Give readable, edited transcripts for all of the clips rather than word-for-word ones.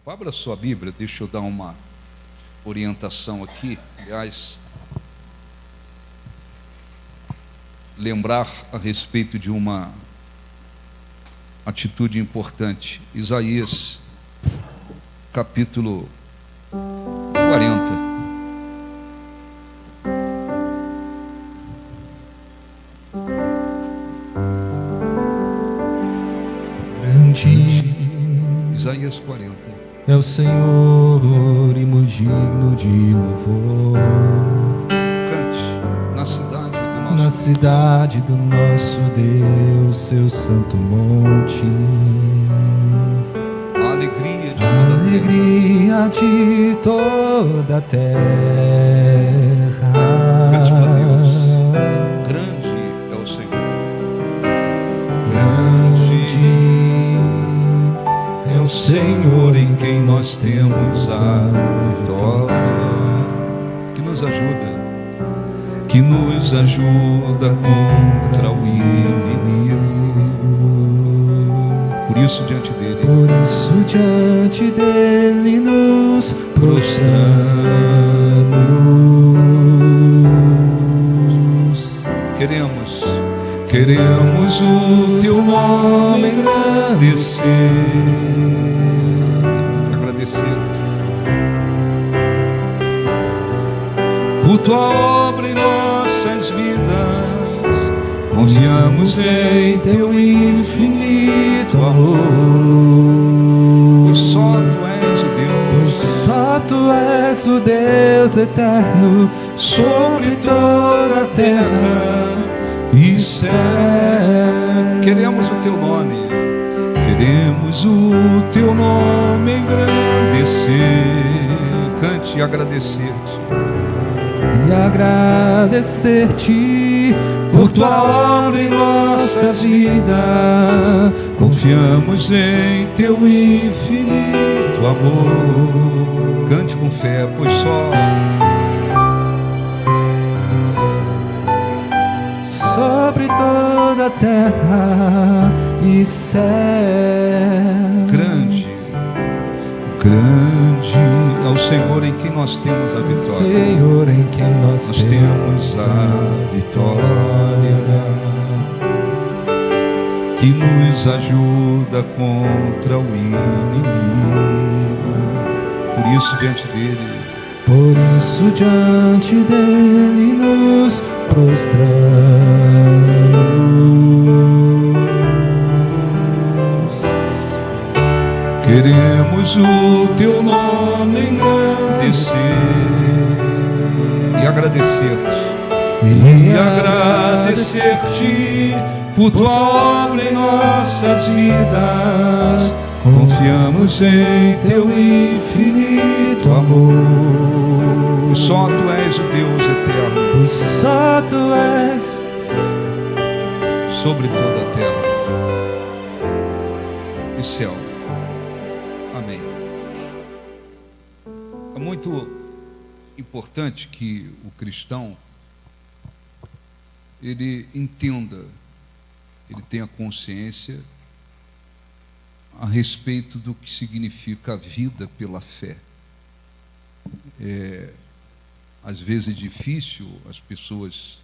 Abra sua Bíblia, deixa eu dar uma orientação aqui. Aliás, lembrar a respeito de uma atitude importante. Isaías, capítulo 40. Isaías 40. É o Senhor e digno de louvor. Cante na cidade do nosso Deus, seu santo monte. A alegria de toda a terra. Cante para Deus. Grande é o Senhor. Grande é o Senhor em quem nós temos a vitória. Que nos ajuda contra o inimigo. Por isso diante dele nos prostramos. Queremos o teu nome agradecer. Por tua obra em nossas vidas, confiamos em teu infinito amor. Pois só tu és o Deus eterno sobre toda a terra e céu. Queremos o teu nome engrandecer. Cante e agradecer-te por tua obra em nossa vida. Confiamos em teu infinito amor. Cante com fé, pois sobre toda a terra e céu. Grande é o Senhor em quem nós temos a vitória. Senhor em quem nós temos a vitória. Que nos ajuda contra o inimigo. Por isso diante dele nos prostramos. Queremos o teu nome engrandecer e agradecer-te por tua obra em nossas vidas. Confiamos em teu infinito amor. Só tu és o Deus eterno. Pois só tu és sobre toda a terra e céu. Amém. É muito importante que o cristão ele entenda, ele tenha consciência a respeito do que significa a vida pela fé. Às vezes é difícil as pessoas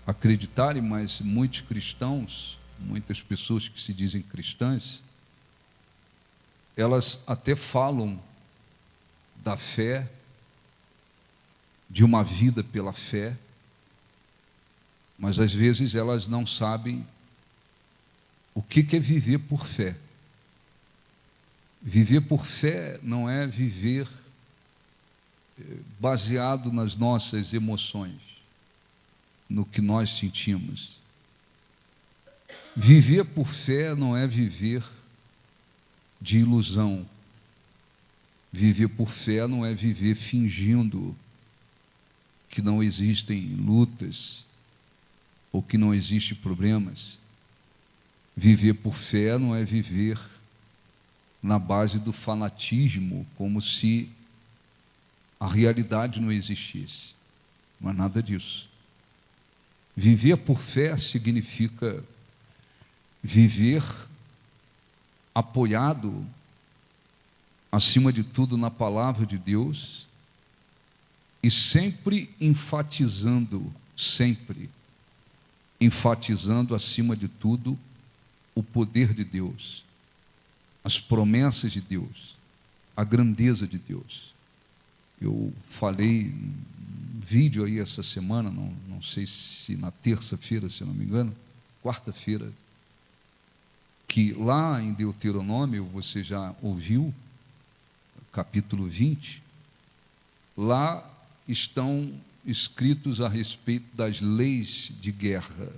acreditarem, mas muitos cristãos, muitas pessoas que se dizem cristãs, elas até falam da fé, de uma vida pela fé, mas às vezes elas não sabem o que é viver por fé. Viver por fé não é viver baseado nas nossas emoções, no que nós sentimos. Viver por fé não é viver de ilusão. Viver por fé não é viver fingindo que não existem lutas ou que não existem problemas. Viver por fé não é viver na base do fanatismo, como se a realidade não existisse. Não é nada disso. Viver por fé significa viver apoiado acima de tudo na palavra de Deus, e sempre enfatizando acima de tudo o poder de Deus, as promessas de Deus, a grandeza de Deus. Eu falei um vídeo aí essa semana, não sei se na terça-feira, se não me engano, quarta-feira, que lá em Deuteronômio, você já ouviu, capítulo 20, lá estão escritos a respeito das leis de guerra.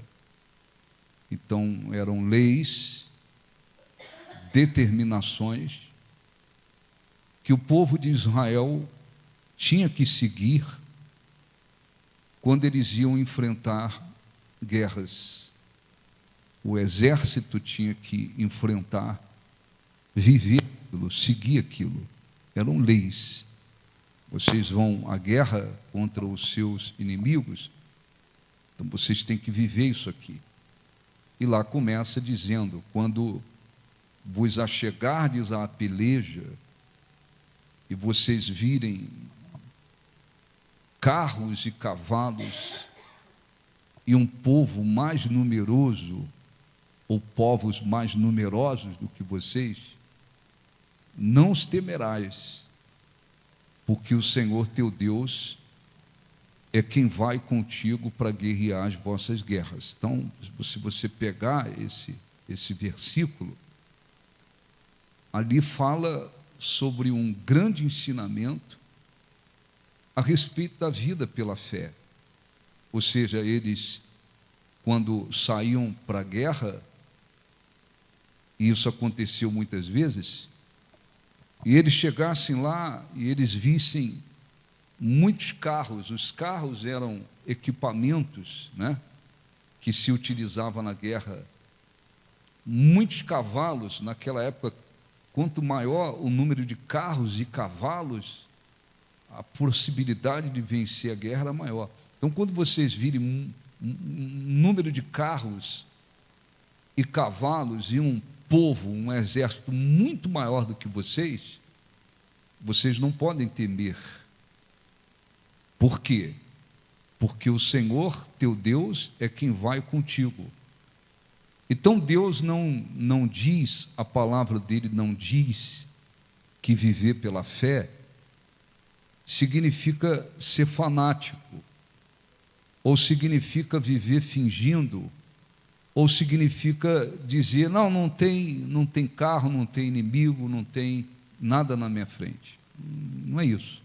Então, eram leis, determinações, que o povo de Israel tinha que seguir quando eles iam enfrentar guerras. O exército tinha que enfrentar, viver aquilo, seguir aquilo. Eram leis. Vocês vão à guerra contra os seus inimigos, então vocês têm que viver isso aqui. E lá começa dizendo: quando vos achegardes à peleja e vocês virem carros e cavalos e um povo mais numeroso, ou povos mais numerosos do que vocês, não os temerás, porque o Senhor teu Deus é quem vai contigo para guerrear as vossas guerras. Então, se você pegar esse versículo, ali fala sobre um grande ensinamento a respeito da vida pela fé. Ou seja, eles, quando saíam para a guerra, e isso aconteceu muitas vezes, e eles chegassem lá e eles vissem muitos carros. Os carros eram equipamentos, né, que se utilizava na guerra. Muitos cavalos, naquela época, quanto maior o número de carros e cavalos, a possibilidade de vencer a guerra era maior. Então, quando vocês virem um número de carros e cavalos e um povo, um exército muito maior do que vocês não podem temer. Por quê? Porque o Senhor teu Deus é quem vai contigo. Então Deus não diz, a palavra dele não diz que viver pela fé significa ser fanático, ou significa viver fingindo, ou significa dizer: não tem carro, não tem inimigo, não tem nada na minha frente. Não é isso.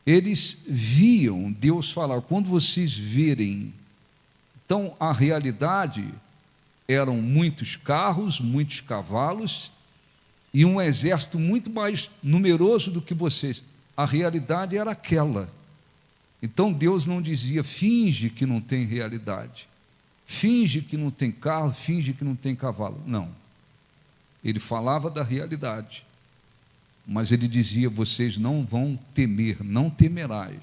Eles viam Deus falar: quando vocês verem. Então, a realidade eram muitos carros, muitos cavalos e um exército muito mais numeroso do que vocês. A realidade era aquela. Então, Deus não dizia: finge que não tem realidade, finge que não tem carro, finge que não tem cavalo. Não. Ele falava da realidade, mas ele dizia: vocês não vão temer, não temerás,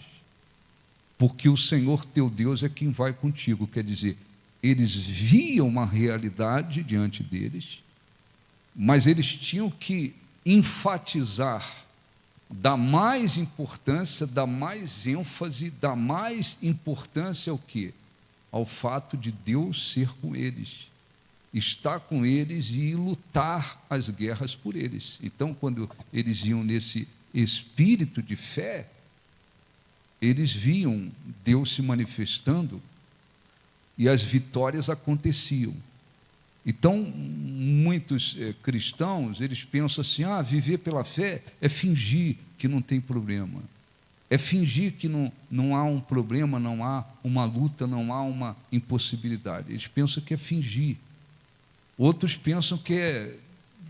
porque o Senhor teu Deus é quem vai contigo. Quer dizer, eles viam uma realidade diante deles, mas eles tinham que enfatizar, dar mais importância, dar mais ênfase, dar mais importância ao quê? Ao fato de Deus ser com eles, estar com eles e lutar as guerras por eles. Então, quando eles iam nesse espírito de fé, eles viam Deus se manifestando e as vitórias aconteciam. Então, muitos cristãos, eles pensam assim: viver pela fé é fingir que não tem problema, é fingir que não há um problema, não há uma luta, não há uma impossibilidade. Eles pensam que é fingir. Outros pensam que é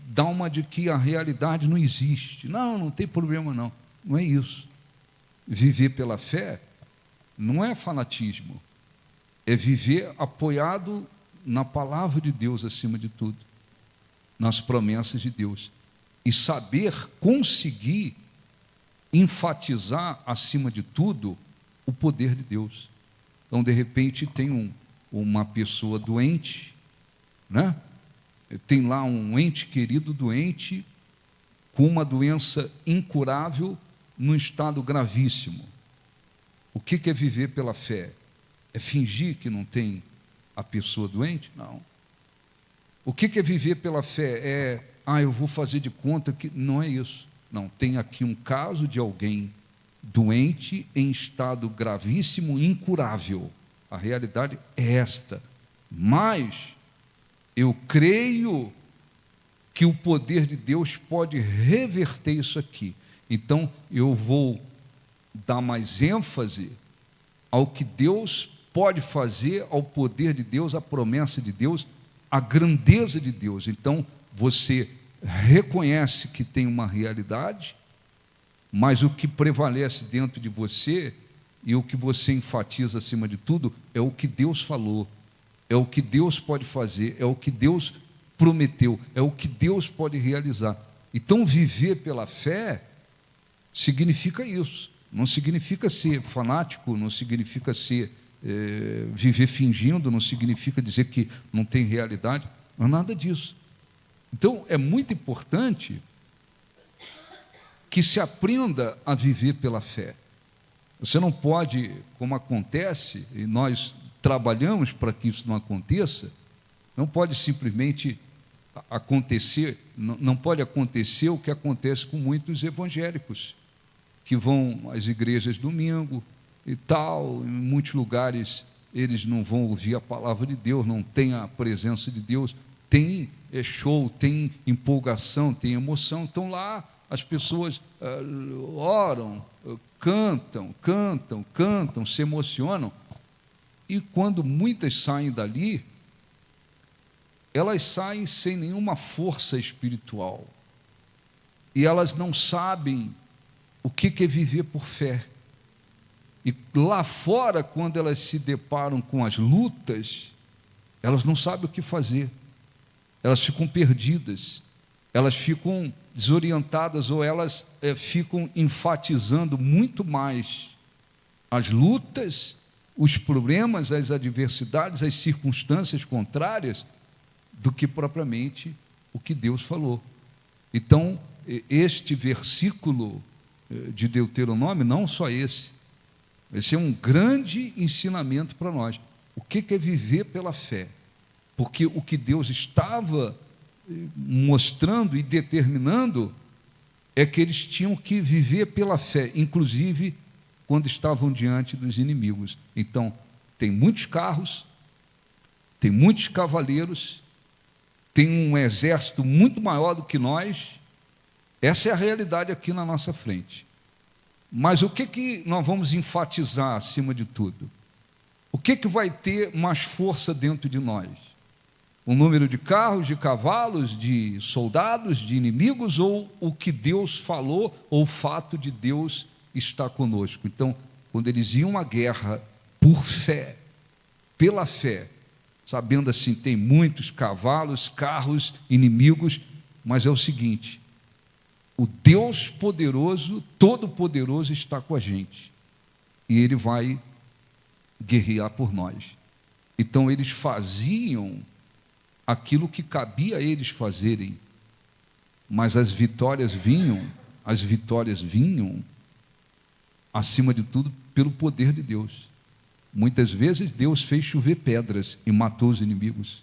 dar uma de que a realidade não existe. Não tem problema não. Não é isso. Viver pela fé não é fanatismo, é viver apoiado na palavra de Deus acima de tudo, nas promessas de Deus, e saber conseguir enfatizar acima de tudo o poder de Deus. Então, de repente, tem uma pessoa doente, né? Tem lá um ente querido doente, com uma doença incurável num estado gravíssimo. O que é viver pela fé? É fingir que não tem a pessoa doente? Não. O que é viver pela fé? Eu vou fazer de conta que... Não é isso. Não, tem aqui um caso de alguém doente em estado gravíssimo, incurável. A realidade é esta. Mas eu creio que o poder de Deus pode reverter isso aqui. Então, eu vou dar mais ênfase ao que Deus pode fazer, ao poder de Deus, à promessa de Deus, à grandeza de Deus. Então, você reconhece que tem uma realidade, mas o que prevalece dentro de você e o que você enfatiza acima de tudo é o que Deus falou, é o que Deus pode fazer, é o que Deus prometeu, é o que Deus pode realizar. Então, viver pela fé significa isso. Não significa ser fanático, não significa viver fingindo, não significa dizer que não tem realidade, não é nada disso. Então, é muito importante que se aprenda a viver pela fé. Você não pode, como acontece, e nós trabalhamos para que isso não aconteça, não pode simplesmente acontecer, não pode acontecer o que acontece com muitos evangélicos, que vão às igrejas domingo e tal, em muitos lugares eles não vão ouvir a palavra de Deus, não tem a presença de Deus, tem show, tem empolgação, tem emoção. Então lá as pessoas oram, cantam, se emocionam, e quando muitas saem dali, elas saem sem nenhuma força espiritual, e elas não sabem o que é viver por fé. E lá fora, quando elas se deparam com as lutas, elas não sabem o que fazer, elas ficam perdidas, elas ficam desorientadas, ou elas ficam enfatizando muito mais as lutas, os problemas, as adversidades, as circunstâncias contrárias, do que propriamente o que Deus falou. Então, este versículo de Deuteronômio, não só esse é um grande ensinamento para nós. O que é viver pela fé? Porque o que Deus estava mostrando e determinando é que eles tinham que viver pela fé, inclusive quando estavam diante dos inimigos. Então, tem muitos carros, tem muitos cavaleiros, tem um exército muito maior do que nós. Essa é a realidade aqui na nossa frente. Mas o que nós vamos enfatizar acima de tudo? O que vai ter mais força dentro de nós? O número de carros, de cavalos, de soldados, de inimigos, ou o que Deus falou, ou o fato de Deus estar conosco? Então, quando eles iam à guerra por fé, pela fé, sabendo assim, tem muitos cavalos, carros, inimigos, mas é o seguinte: o Deus poderoso, todo-poderoso, está com a gente, e Ele vai guerrear por nós. Então eles faziam aquilo que cabia a eles fazerem, mas as vitórias vinham, acima de tudo, pelo poder de Deus. Muitas vezes Deus fez chover pedras e matou os inimigos.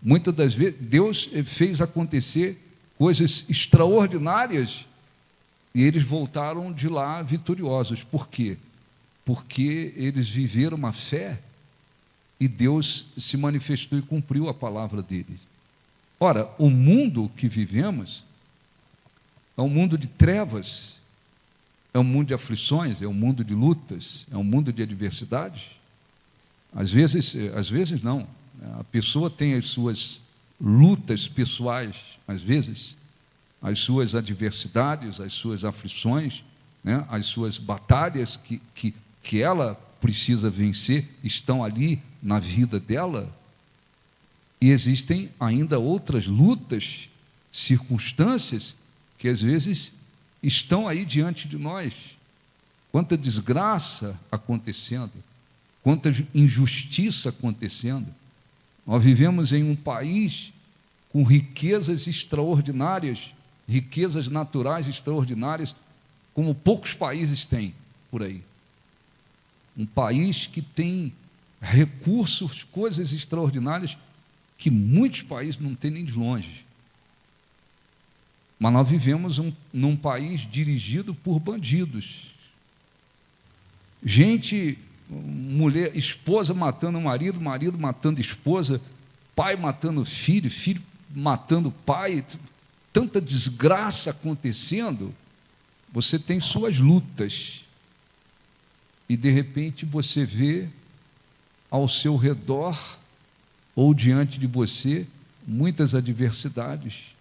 Muitas das vezes Deus fez acontecer coisas extraordinárias e eles voltaram de lá vitoriosos. Por quê? Porque eles viveram uma fé e Deus se manifestou e cumpriu a palavra deles. Ora, o mundo que vivemos é um mundo de trevas, é um mundo de aflições, é um mundo de lutas, é um mundo de adversidades. Às vezes não. A pessoa tem as suas lutas pessoais, às vezes, as suas adversidades, as suas aflições, né? As suas batalhas que ela precisa vencer, estão ali na vida dela. E existem ainda outras lutas, circunstâncias, que às vezes estão aí diante de nós. Quanta desgraça acontecendo, quanta injustiça acontecendo. Nós vivemos em um país com riquezas extraordinárias, riquezas naturais extraordinárias, como poucos países têm por aí. Um país que tem recursos, coisas extraordinárias que muitos países não têm nem de longe. Mas nós vivemos num país dirigido por bandidos. Gente, mulher, esposa matando marido, marido matando esposa, pai matando filho, filho matando pai, tanta desgraça acontecendo. Você tem suas lutas e de repente você vê ao seu redor ou diante de você muitas adversidades,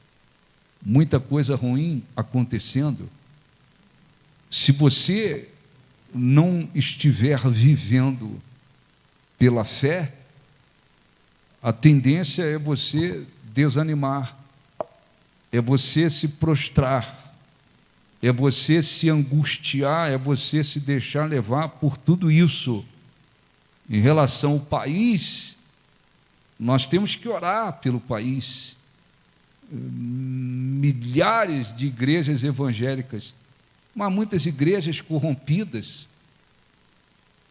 muita coisa ruim acontecendo. Se você não estiver vivendo pela fé, a tendência é você desanimar, é você se prostrar, é você se angustiar, é você se deixar levar por tudo isso. Em relação ao país, nós temos que orar pelo país. Milhares de igrejas evangélicas, mas muitas igrejas corrompidas,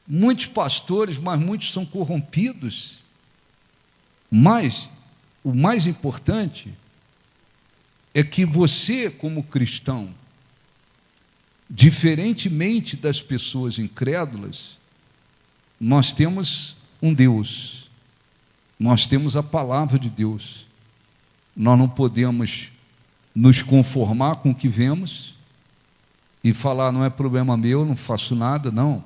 muitos pastores, mas muitos são corrompidos. Mas o mais importante é que você, como cristão, diferentemente das pessoas incrédulas, nós temos um Deus, nós temos a palavra de Deus. Nós não podemos nos conformar com o que vemos e falar, não é problema meu, não faço nada, não.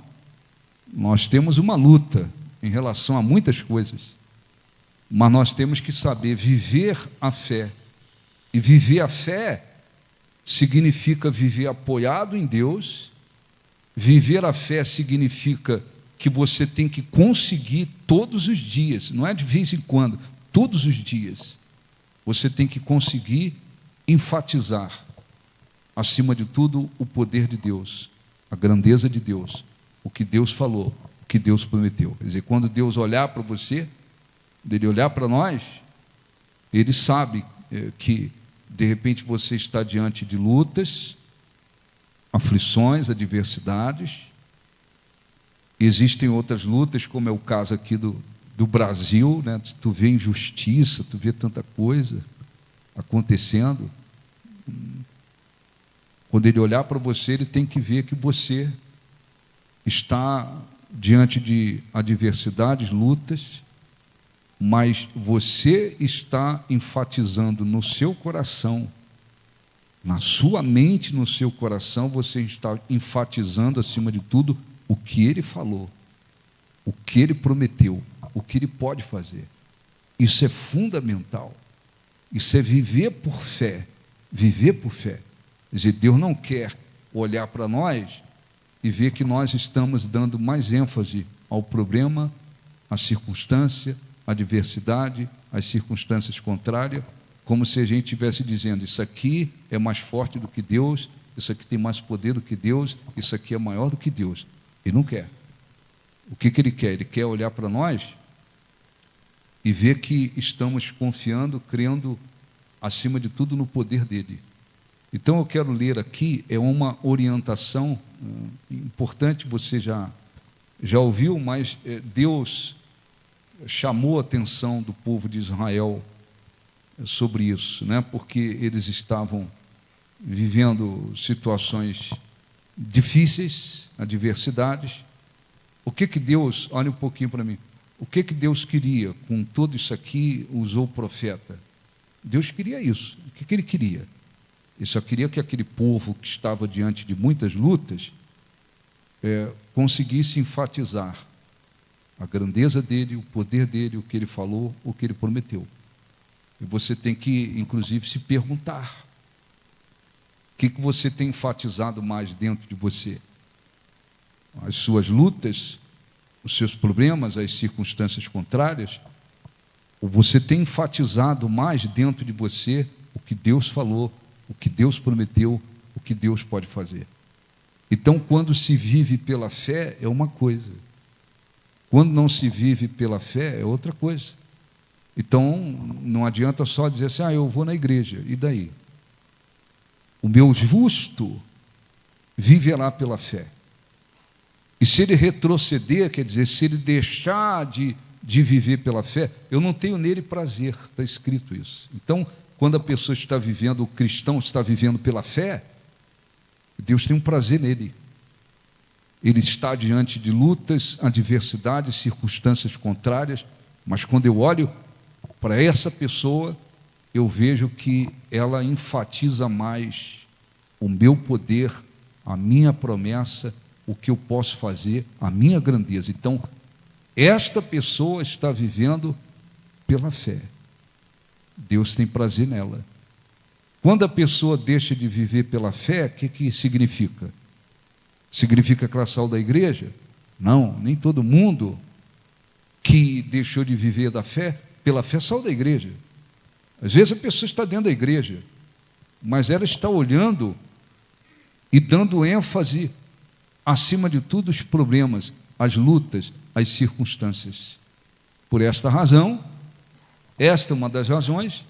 Nós temos uma luta em relação a muitas coisas, mas nós temos que saber viver a fé. E viver a fé significa viver apoiado em Deus. Viver a fé significa que você tem que conseguir todos os dias, não é de vez em quando, todos os dias, você tem que conseguir enfatizar, acima de tudo, o poder de Deus, a grandeza de Deus, o que Deus falou, o que Deus prometeu. Quer dizer, quando Deus olhar para você, Ele olhar para nós, Ele sabe que, de repente, você está diante de lutas, aflições, adversidades. Existem outras lutas, como é o caso aqui do Brasil, né? Tu vê injustiça, tu vê tanta coisa acontecendo. Quando Ele olhar para você, Ele tem que ver que você está diante de adversidades, lutas, mas você está enfatizando no seu coração, na sua mente, no seu coração, você está enfatizando, acima de tudo, o que Ele falou, o que Ele prometeu, o que Ele pode fazer. Isso é fundamental. Isso é viver por fé. Viver por fé. Quer dizer, Deus não quer olhar para nós e ver que nós estamos dando mais ênfase ao problema, à circunstância, à adversidade, às circunstâncias contrárias, como se a gente estivesse dizendo, isso aqui é mais forte do que Deus, isso aqui tem mais poder do que Deus, isso aqui é maior do que Deus. Ele não quer. O que Ele quer? Ele quer olhar para nós e ver que estamos confiando, crendo, acima de tudo, no poder dEle. Então, eu quero ler aqui, é uma orientação importante, você já ouviu, mas Deus chamou a atenção do povo de Israel sobre isso, né? Porque eles estavam vivendo situações difíceis, adversidades. O que Deus, olha um pouquinho para mim, o que Deus queria com tudo isso aqui, usou o profeta? Deus queria isso. O que Ele queria? Ele só queria que aquele povo que estava diante de muitas lutas conseguisse enfatizar a grandeza dEle, o poder dEle, o que Ele falou, o que Ele prometeu. E você tem que, inclusive, se perguntar, o que você tem enfatizado mais dentro de você? As suas lutas, os seus problemas, as circunstâncias contrárias? Ou você tem enfatizado mais dentro de você o que Deus falou, o que Deus prometeu, o que Deus pode fazer? Então, quando se vive pela fé, é uma coisa. Quando não se vive pela fé, é outra coisa. Então, não adianta só dizer assim, eu vou na igreja, e daí? O meu justo viverá pela fé. E se ele retroceder, quer dizer, se ele deixar de viver pela fé, eu não tenho nele prazer, está escrito isso. Então, quando a pessoa está vivendo, o cristão está vivendo pela fé, Deus tem um prazer nele. Ele está diante de lutas, adversidades, circunstâncias contrárias, mas quando eu olho para essa pessoa, eu vejo que ela enfatiza mais o meu poder, a minha promessa, o que eu posso fazer, a minha grandeza. Então, esta pessoa está vivendo pela fé. Deus tem prazer nela. Quando a pessoa deixa de viver pela fé, o que significa? Significa que ela saiu da igreja? Não, nem todo mundo que deixou de viver pela fé saiu da igreja. Às vezes a pessoa está dentro da igreja, mas ela está olhando e dando ênfase, acima de tudo, os problemas, as lutas, as circunstâncias. Por esta razão, esta é uma das razões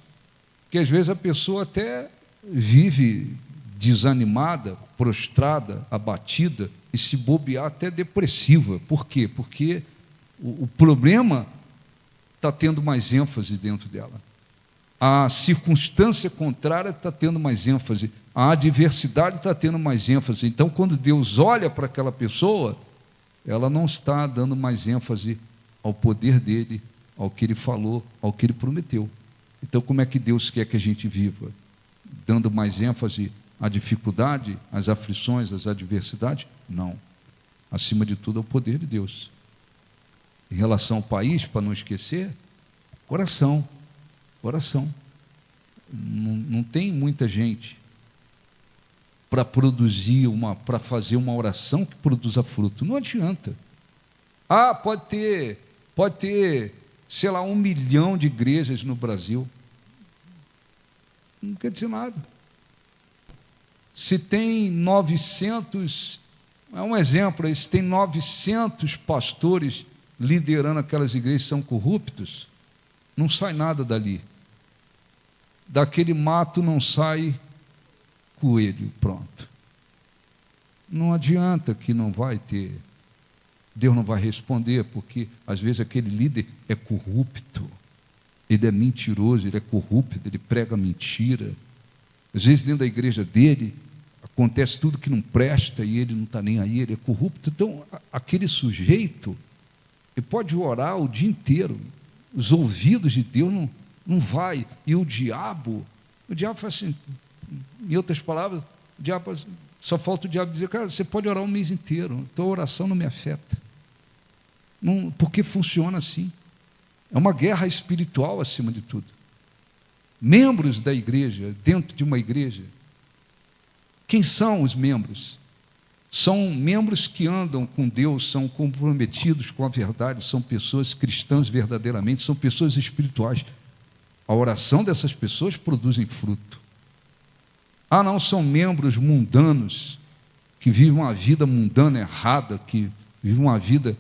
que às vezes a pessoa até vive desanimada, prostrada, abatida e, se bobear, até depressiva. Por quê? Porque o problema está tendo mais ênfase dentro dela. A circunstância contrária está tendo mais ênfase. A adversidade está tendo mais ênfase. Então, quando Deus olha para aquela pessoa, ela não está dando mais ênfase ao poder dele, ao que ele falou, ao que ele prometeu. Então, como é que Deus quer que a gente viva? Dando mais ênfase à dificuldade, às aflições, às adversidades? Não. Acima de tudo, é o poder de Deus. Em relação ao país, para não esquecer, oração. Oração. Não tem muita gente para fazer uma oração que produza fruto. Não adianta. Pode ter, sei lá, 1 milhão de igrejas no Brasil. Não quer dizer nada. Se tem 900, é um exemplo aí, se tem 900 pastores liderando aquelas igrejas que são corruptos, não sai nada dali. Daquele mato não sai coelho, pronto. Não adianta que não vai ter, Deus não vai responder, porque às vezes aquele líder é corrupto, ele é mentiroso, ele é corrupto, ele prega mentira. Às vezes dentro da igreja dele acontece tudo que não presta e ele não está nem aí, ele é corrupto. Então aquele sujeito, ele pode orar o dia inteiro, os ouvidos de Deus não vai. E o diabo faz assim, em outras palavras, só falta o diabo dizer, cara, você pode orar um mês inteiro, então a oração não me afeta. Não, porque funciona assim. É uma guerra espiritual acima de tudo. Membros da igreja, dentro de uma igreja, quem são os membros? São membros que andam com Deus, são comprometidos com a verdade, são pessoas cristãs verdadeiramente, são pessoas espirituais. A oração dessas pessoas produzem fruto. Não são membros mundanos, que vivem uma vida mundana, errada, que vivem uma vida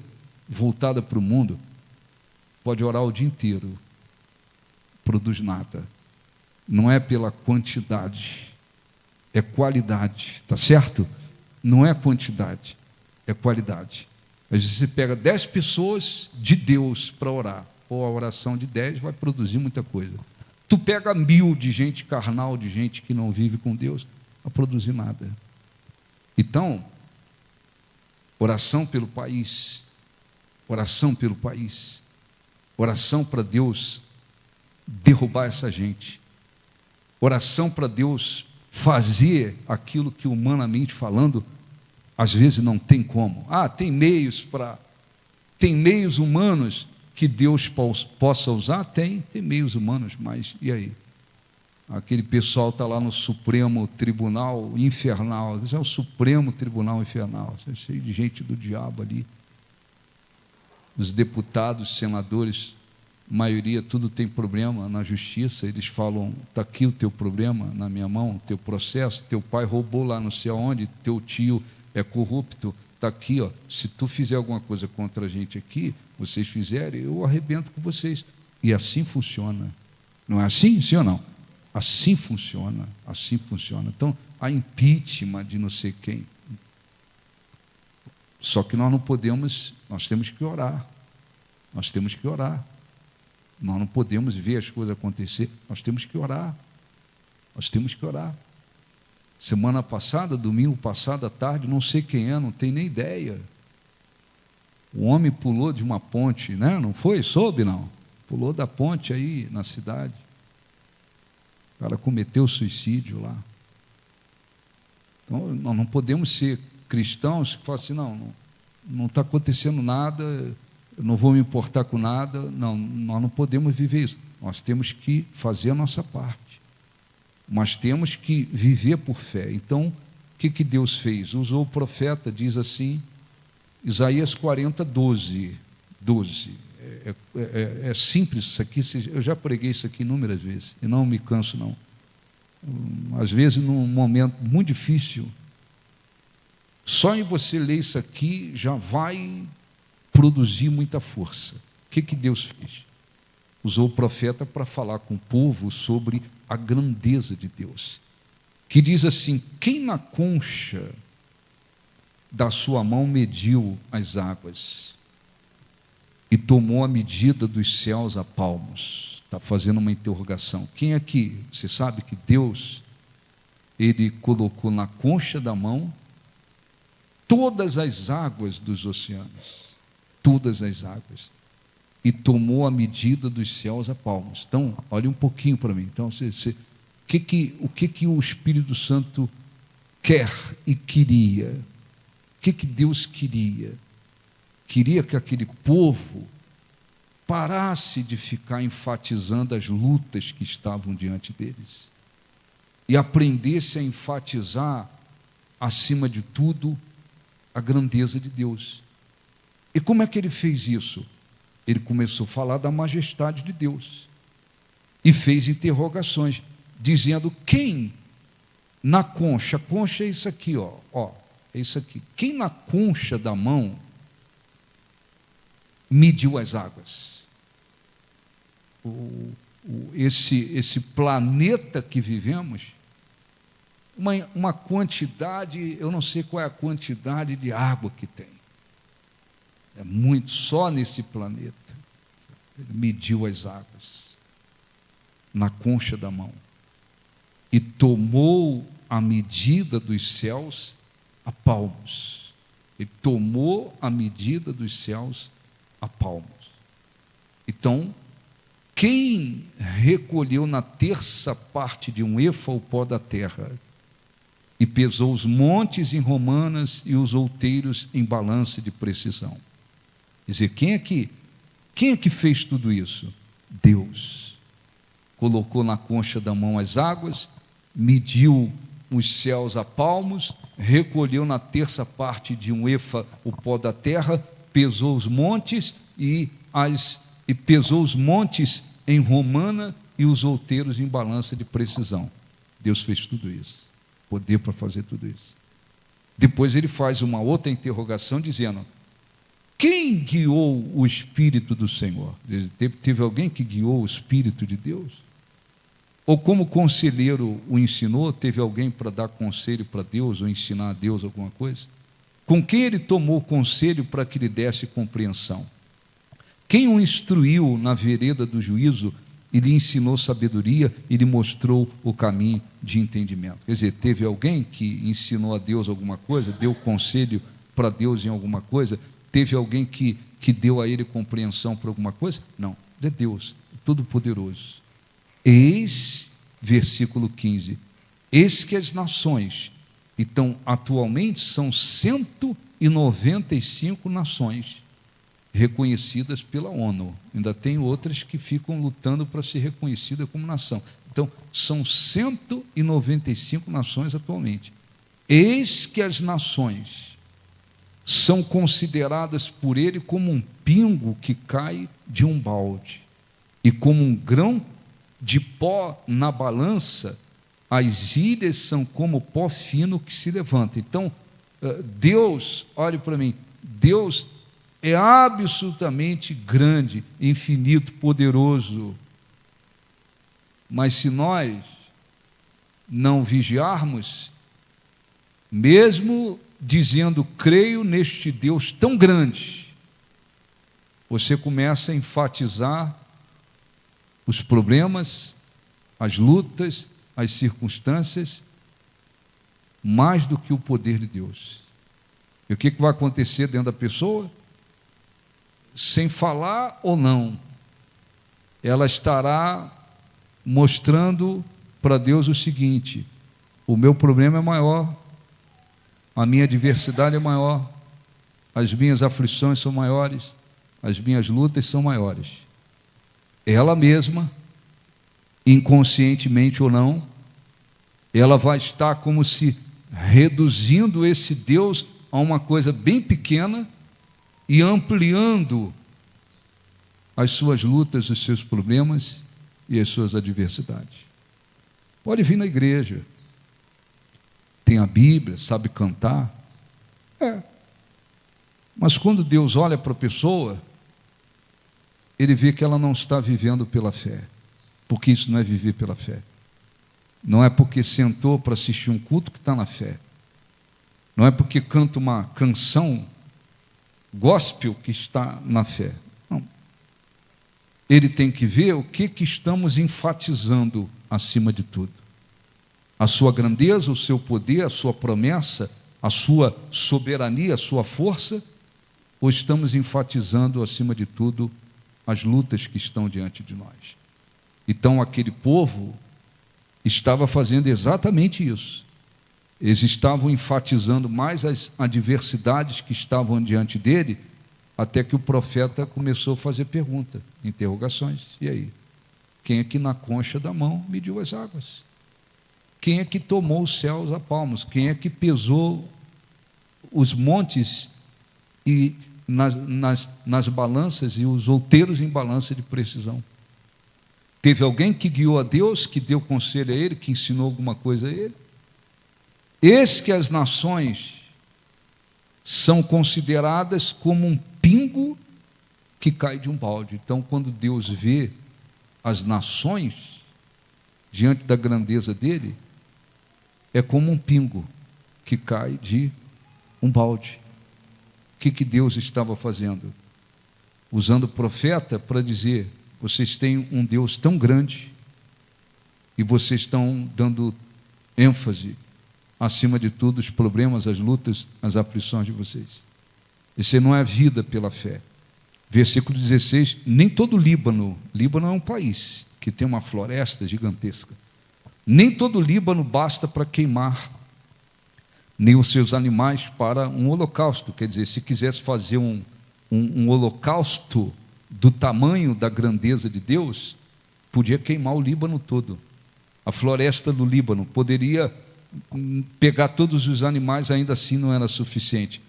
voltada para o mundo. Pode orar o dia inteiro, produz nada. Não é pela quantidade, é qualidade, está certo? Não é quantidade, é qualidade. Às vezes você pega 10 pessoas de Deus para orar, ou a oração de 10 vai produzir muita coisa. Tu pega 1000 de gente carnal, de gente que não vive com Deus, não vai produzir nada. Então, oração pelo país, oração pelo país, oração para Deus derrubar essa gente, oração para Deus fazer aquilo que, humanamente falando, às vezes não tem como. Tem meios humanos que Deus possa usar? Tem meios humanos, mas e aí? Aquele pessoal está lá no Supremo Tribunal Infernal, isso é o Supremo Tribunal Infernal, é cheio de gente do diabo ali. Os deputados, senadores, a maioria, tudo tem problema na justiça, eles falam, está aqui o teu problema na minha mão, teu processo, teu pai roubou lá não sei aonde, teu tio é corrupto, está aqui, se tu fizer alguma coisa contra a gente aqui, vocês fizerem, eu arrebento com vocês. E assim funciona. Não é assim, sim ou não? Assim funciona, assim funciona. Então, a impeachment de não sei quem. Só que nós não podemos, nós temos que orar. Nós temos que orar. Nós não podemos ver as coisas acontecer, nós temos que orar. Nós temos que orar. Semana passada, domingo passado à tarde, não sei quem é, não tenho nem ideia. O homem pulou de uma ponte, né? Não foi? Soube, não? Pulou da ponte aí na cidade. O cara cometeu suicídio lá. Então, nós não podemos ser cristãos que falam assim, não está acontecendo nada, eu não vou me importar com nada. Não, nós não podemos viver isso. Nós temos que fazer a nossa parte. Mas temos que viver por fé. Então, o que Deus fez? Usou o profeta, diz assim, Isaías 40, 12. É simples isso aqui, eu já preguei isso aqui inúmeras vezes, e não me canso, não. Às vezes, num momento muito difícil, só em você ler isso aqui já vai produzir muita força. O que Deus fez? Usou o profeta para falar com o povo sobre a grandeza de Deus, que diz assim: quem na concha da sua mão mediu as águas e tomou a medida dos céus a palmos? Está fazendo uma interrogação. Quem aqui, você sabe que Deus, Ele colocou na concha da mão todas as águas dos oceanos, todas as águas, e tomou a medida dos céus a palmos. Então, olhe um pouquinho para mim. Então, o que o Espírito Santo quer e queria? O que Deus queria? Queria que aquele povo parasse de ficar enfatizando as lutas que estavam diante deles e aprendesse a enfatizar, acima de tudo, a grandeza de Deus. E como é que ele fez isso? Ele começou a falar da majestade de Deus e fez interrogações, dizendo: quem na concha, concha é isso aqui, é isso aqui, quem na concha da mão mediu as águas? Esse planeta que vivemos, uma quantidade, eu não sei qual é a quantidade de água que tem. É muito, só nesse planeta. Ele mediu as águas na concha da mão e tomou a medida dos céus a palmos. Ele tomou a medida dos céus a palmos. Então, quem recolheu na terça parte de um efa o pó da terra e pesou os montes em romanas e os outeiros em balança de precisão? Quer dizer, quem é que fez tudo isso? Deus. Colocou na concha da mão as águas, mediu os céus a palmos, recolheu na terça parte de um efa o pó da terra, pesou os montes e pesou os montes em romana e os outeiros em balança de precisão. Deus fez tudo isso. Poder para fazer tudo isso. Depois ele faz uma outra interrogação dizendo: quem guiou o Espírito do Senhor? Teve alguém que guiou o Espírito de Deus? Ou como conselheiro o ensinou, teve alguém para dar conselho para Deus ou ensinar a Deus alguma coisa? Com quem ele tomou conselho para que lhe desse compreensão? Quem o instruiu na vereda do juízo e lhe ensinou sabedoria e lhe mostrou o caminho de entendimento? Quer dizer, teve alguém que ensinou a Deus alguma coisa, deu conselho para Deus em alguma coisa? Teve alguém que deu a ele compreensão para alguma coisa? Não, é Deus, Todo-Poderoso. Eis, versículo 15, eis que as nações, então atualmente são 195 nações reconhecidas pela ONU, ainda tem outras que ficam lutando para ser reconhecida como nação. Então, são 195 nações atualmente. Eis que as nações são consideradas por ele como um pingo que cai de um balde, e como um grão de pó na balança, as ilhas são como pó fino que se levanta. Então, Deus, olhe para mim, Deus é absolutamente grande, infinito, poderoso, mas se nós não vigiarmos, mesmo dizendo, creio neste Deus tão grande, você começa a enfatizar os problemas, as lutas, as circunstâncias, mais do que o poder de Deus. E o que vai acontecer dentro da pessoa? Sem falar ou não, ela estará mostrando para Deus o seguinte: o meu problema é maior, a minha adversidade é maior, as minhas aflições são maiores, as minhas lutas são maiores. Ela mesma, inconscientemente ou não, ela vai estar como se reduzindo esse Deus a uma coisa bem pequena e ampliando as suas lutas, os seus problemas e as suas adversidades. Pode vir na igreja, tem a Bíblia, sabe cantar, mas quando Deus olha para a pessoa, Ele vê que ela não está vivendo pela fé, porque isso não é viver pela fé. Não é porque sentou para assistir um culto que está na fé. Não é porque canta uma canção gospel que está na fé. Não. Ele tem que ver o que estamos enfatizando acima de tudo. A sua grandeza, o seu poder, a sua promessa, a sua soberania, a sua força, ou estamos enfatizando acima de tudo as lutas que estão diante de nós? Então aquele povo estava fazendo exatamente isso. Eles estavam enfatizando mais as adversidades que estavam diante dele, até que o profeta começou a fazer perguntas, interrogações. E aí? Quem é que na concha da mão mediu as águas? Quem é que tomou os céus a palmos? Quem é que pesou os montes e nas balanças e os outeiros em balança de precisão? Teve alguém que guiou a Deus, que deu conselho a ele, que ensinou alguma coisa a ele? Eis que as nações são consideradas como um pingo que cai de um balde. Então, quando Deus vê as nações diante da grandeza dele, é como um pingo que cai de um balde. O que Deus estava fazendo? Usando o profeta para dizer: vocês têm um Deus tão grande e vocês estão dando ênfase, acima de tudo, os problemas, as lutas, as aflições de vocês. Isso não é vida pela fé. Versículo 16, nem todo Líbano é um país que tem uma floresta gigantesca, nem todo Líbano basta para queimar, nem os seus animais para um holocausto. Quer dizer, se quisesse fazer um holocausto do tamanho da grandeza de Deus, podia queimar o Líbano todo. A floresta do Líbano poderia pegar todos os animais, ainda assim não era suficiente.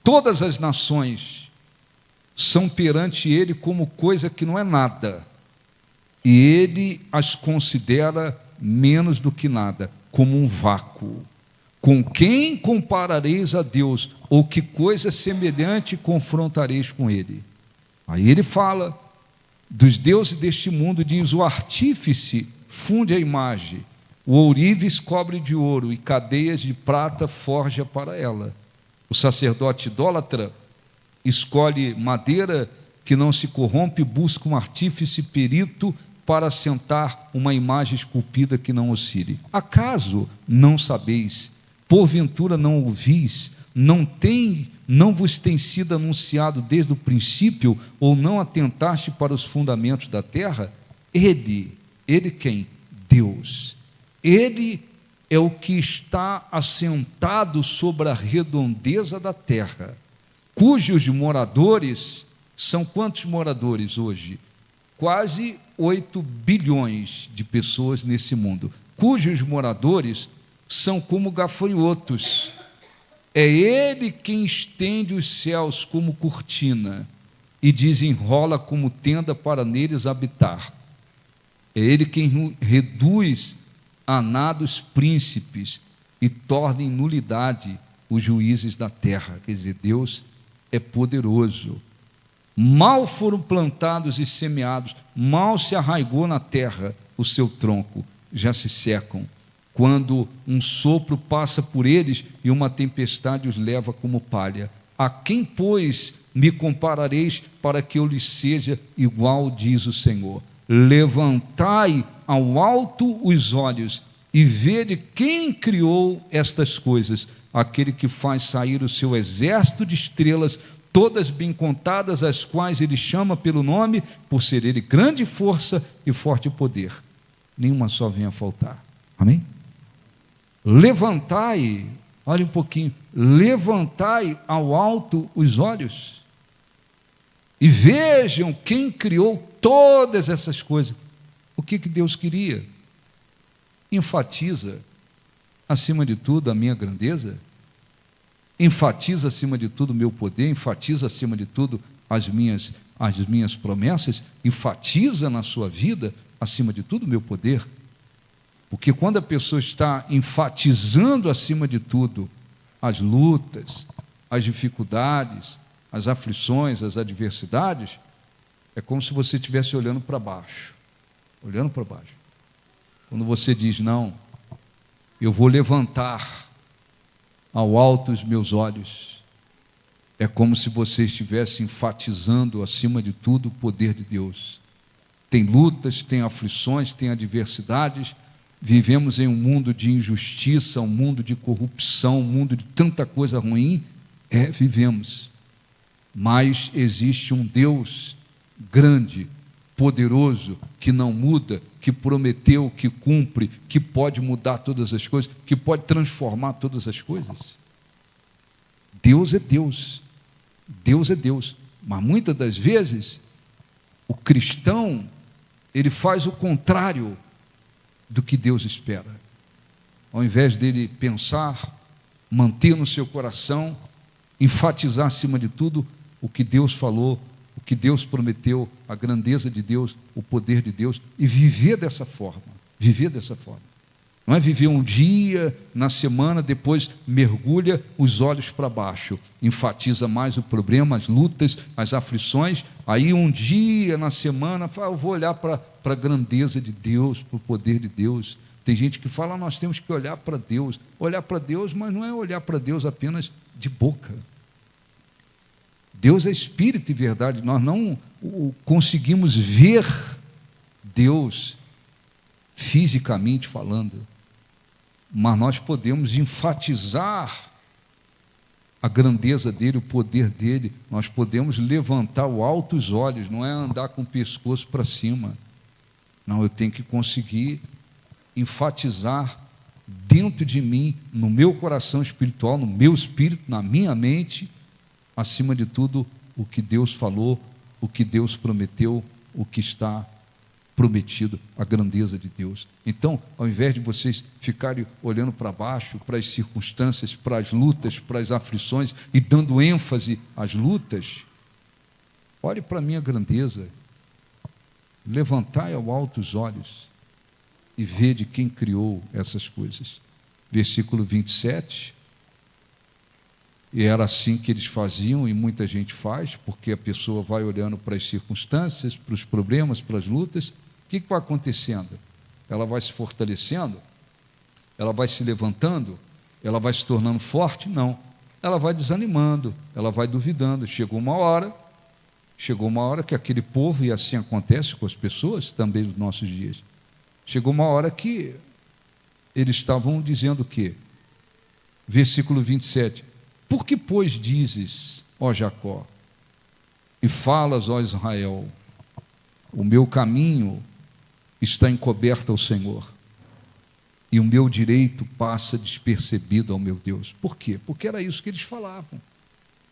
Todas as nações são perante ele como coisa que não é nada, e ele as considera menos do que nada, como um vácuo. Com quem comparareis a Deus? Ou que coisa semelhante confrontareis com ele? Aí ele fala dos deuses deste mundo, diz: o artífice funde a imagem, o ourives cobre de ouro e cadeias de prata forja para ela. O sacerdote idólatra escolhe madeira que não se corrompe, busca um artífice perito para assentar uma imagem esculpida que não oscile. Acaso não sabeis? Porventura não ouvis? Não vos tem sido anunciado desde o princípio, ou não atentaste para os fundamentos da terra? Ele quem? Deus. Ele é o que está assentado sobre a redondeza da terra, cujos moradores são quantos moradores hoje? Quase 8 bilhões de pessoas nesse mundo, cujos moradores são como gafanhotos. É ele quem estende os céus como cortina e desenrola como tenda para neles habitar. É ele quem reduz a nada os príncipes e torna em nulidade os juízes da terra. Quer dizer, Deus é poderoso. Mal foram plantados e semeados, mal se arraigou na terra o seu tronco, já se secam. quando um sopro passa por eles e uma tempestade os leva como palha. A quem, pois, me comparareis para que eu lhes seja igual, diz o Senhor. Levantai ao alto os olhos e vede quem criou estas coisas, aquele que faz sair o seu exército de estrelas, todas bem contadas, as quais ele chama pelo nome, por ser ele grande força e forte poder. Nenhuma só venha a faltar. Amém? Levantai, olha um pouquinho, levantai ao alto os olhos e vejam quem criou todas essas coisas. O que Deus queria? Enfatiza, acima de tudo, a minha grandeza, enfatiza, acima de tudo, o meu poder, enfatiza, acima de tudo, as minhas promessas, enfatiza na sua vida, acima de tudo, o meu poder. Porque quando a pessoa está enfatizando, acima de tudo, as lutas, as dificuldades, as aflições, as adversidades, é como se você estivesse olhando para baixo. Olhando para baixo. Quando você diz, não, eu vou levantar ao alto os meus olhos, é como se você estivesse enfatizando, acima de tudo, o poder de Deus. Tem lutas, tem aflições, tem adversidades, vivemos em um mundo de injustiça, um mundo de corrupção, um mundo de tanta coisa ruim, vivemos. Mas existe um Deus grande, poderoso, que não muda, que prometeu, que cumpre, que pode mudar todas as coisas, que pode transformar todas as coisas. Deus é Deus, Deus é Deus, mas muitas das vezes o cristão, ele faz o contrário do que Deus espera. Ao invés dele pensar, manter no seu coração, enfatizar acima de tudo o que Deus falou, o que Deus prometeu, a grandeza de Deus, o poder de Deus, e viver dessa forma, viver dessa forma. Não é viver um dia na semana, depois mergulha os olhos para baixo, enfatiza mais o problema, as lutas, as aflições, aí um dia na semana, fala, eu vou olhar para a grandeza de Deus, para o poder de Deus. Tem gente que fala, nós temos que olhar para Deus, mas não é olhar para Deus apenas de boca. Deus é espírito e verdade, nós não conseguimos ver Deus fisicamente falando, mas nós podemos enfatizar a grandeza dele, o poder dele, nós podemos levantar o alto os olhos, não é andar com o pescoço para cima, não, eu tenho que conseguir enfatizar dentro de mim, no meu coração espiritual, no meu espírito, na minha mente, acima de tudo, o que Deus falou, o que Deus prometeu, o que está prometido, a grandeza de Deus. Então, ao invés de vocês ficarem olhando para baixo, para as circunstâncias, para as lutas, para as aflições e dando ênfase às lutas, olhe para a minha grandeza, levantai ao alto os olhos e vede quem criou essas coisas. Versículo 27. E era assim que eles faziam, e muita gente faz, porque a pessoa vai olhando para as circunstâncias, para os problemas, para as lutas. O que vai acontecendo? Ela vai se fortalecendo? Ela vai se levantando? Ela vai se tornando forte? Não. Ela vai desanimando, ela vai duvidando. Chegou uma hora que aquele povo, e assim acontece com as pessoas também nos nossos dias, chegou uma hora que eles estavam dizendo o quê? Versículo 27. Por que, pois, dizes, ó Jacó, e falas, ó Israel, o meu caminho está encoberto ao Senhor, e o meu direito passa despercebido ao meu Deus? Por quê? Porque era isso que eles falavam.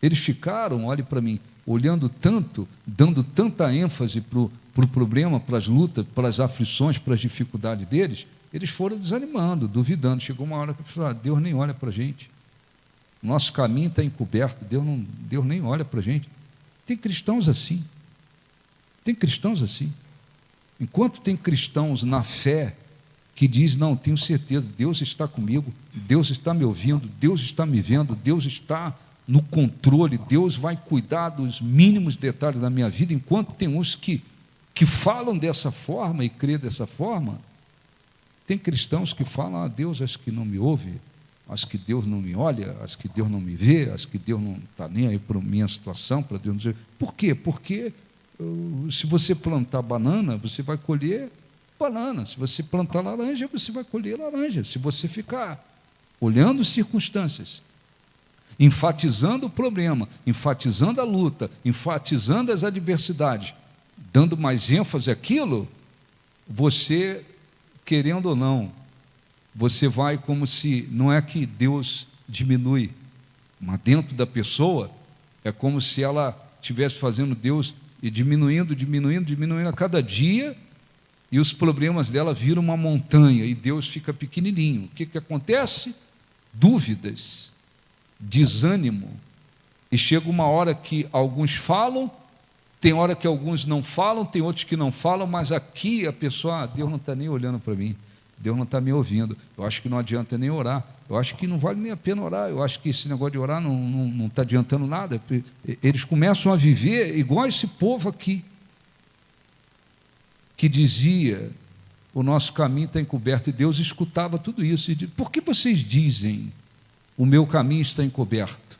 Eles ficaram, olhe para mim, olhando tanto, dando tanta ênfase para o problema, para as lutas, para as aflições, para as dificuldades deles, eles foram desanimando, duvidando. Chegou uma hora que eles falaram, Deus nem olha para a gente. Nosso caminho está encoberto, Deus nem olha para a gente. Tem cristãos assim. Tem cristãos assim. Enquanto tem cristãos na fé que diz, não, tenho certeza, Deus está comigo, Deus está me ouvindo, Deus está me vendo, Deus está no controle, Deus vai cuidar dos mínimos detalhes da minha vida, enquanto tem uns que falam dessa forma e crê dessa forma, Tem cristãos que falam: ah, Deus acho que não me ouve, acho que Deus não me olha, acho que Deus não me vê, acho que Deus não está nem aí para a minha situação, para Deus não dizer. Por quê? Porque se você plantar banana, você vai colher banana. Se você plantar laranja, você vai colher laranja. Se você ficar olhando circunstâncias, enfatizando o problema, enfatizando a luta, enfatizando as adversidades, dando mais ênfase àquilo, você, querendo ou não, você vai como se, não é que Deus diminui, mas dentro da pessoa, é como se ela estivesse fazendo Deus e diminuindo a cada dia, e os problemas dela viram uma montanha, e Deus fica pequenininho. O que acontece? Dúvidas, desânimo, e chega uma hora que alguns falam, tem hora que alguns não falam, tem outros que não falam, mas aqui a pessoa, Deus não está nem olhando para mim, Deus não está me ouvindo, eu acho que não adianta nem orar, eu acho que não vale nem a pena orar, eu acho que esse negócio de orar não está adiantando nada. Eles começam a viver igual esse povo aqui, que dizia: o nosso caminho está encoberto, e Deus escutava tudo isso, e dizia: por que vocês dizem, o meu caminho está encoberto?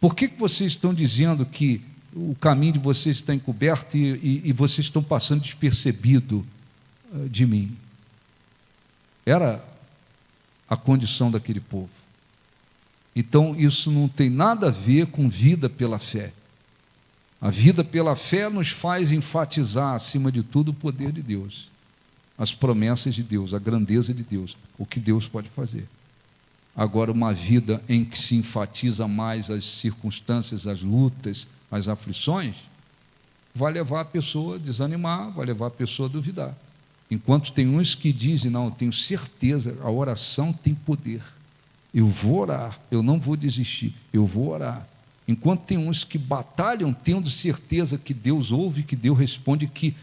Por que vocês estão dizendo que o caminho de vocês está encoberto e vocês estão passando despercebido de mim? Era a condição daquele povo. Então, isso não tem nada a ver com vida pela fé. A vida pela fé nos faz enfatizar, acima de tudo, o poder de Deus, as promessas de Deus, a grandeza de Deus, o que Deus pode fazer. Agora, uma vida em que se enfatiza mais as circunstâncias, as lutas, as aflições, vai levar a pessoa a desanimar, vai levar a pessoa a duvidar. Enquanto tem uns que dizem: não, eu tenho certeza, a oração tem poder, eu vou orar, eu não vou desistir, eu vou orar. Enquanto tem uns que batalham tendo certeza que Deus ouve, que Deus responde, que